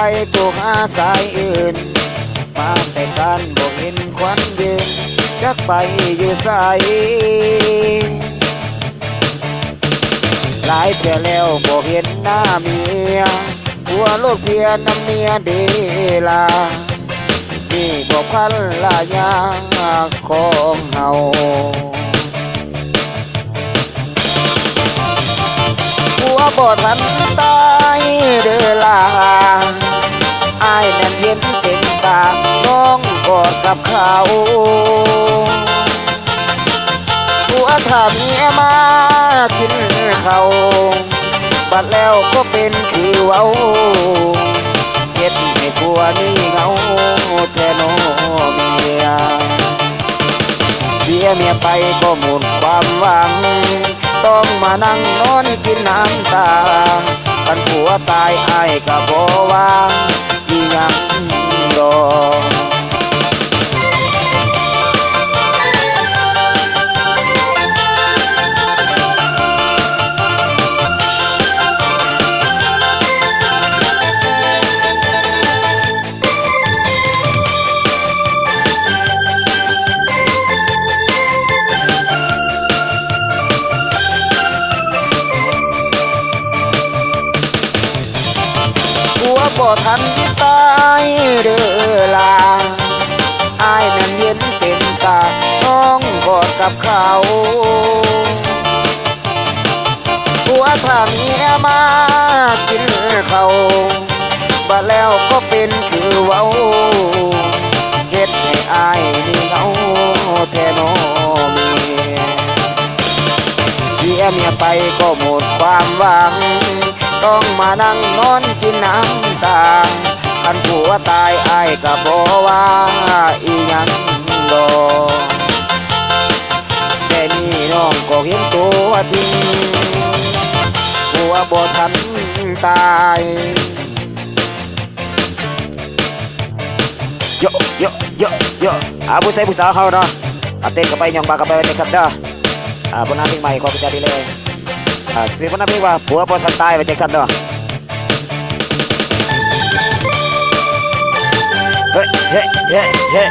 กูหาสายอื่นมาแต่การบ่เห็นควันยืนจักไปอยู่สายหลายเทื่อแล้วบ่เห็นหน้าเมียหัวโลกเพียน้ำเมียเดลานี่บ่พันลายาของเฮาหัวบ่ทันตายเดลาอายนั่นเห็นเป็นตาน้องกอดกับเขาหัวถ้าเมียมากินเขาบัดแล้วก็เป็นคือเว้าเฮ็ดให้ผัวนี่เหงาแท้น้อเมียเสียเมียไปก็หมดความหวังต้องมานั่งนอนกินน้ำตาคันผัวตายอ้ายก็บ่ว่าอีหยังดอกบ่ทันตายเด้อลาอายนั่นเห็นเป็นตาน้องกอดกับเขาผัวถ้าเมียมากินเขาบัดแล้วก็เป็นคือเว้าเฮ็ดให้อายนี่เหงาแท้น้อเมียเสียเมียไปก็หมดความหวังต้องมานั่งนอนกินน้ำตาคันผัวตายอ้ายก็บ่ว่าอีหยังดอกแค่นี้น้องก็เห็นตัวจริงผัวบ่ทันตายโยโยโยโยผู้ใส่ผู้สาวเขาเนาะเต้นกับไปยองบากกับไปเด็กสัตว์เด้อผลงานเพลงใหม่ขอประจานดีเลยสิผลงานเพลงว่าผัวบ่ทันตายไปเด็กสัตว์เด้อเฮ้เฮ้เฮ้เฮ้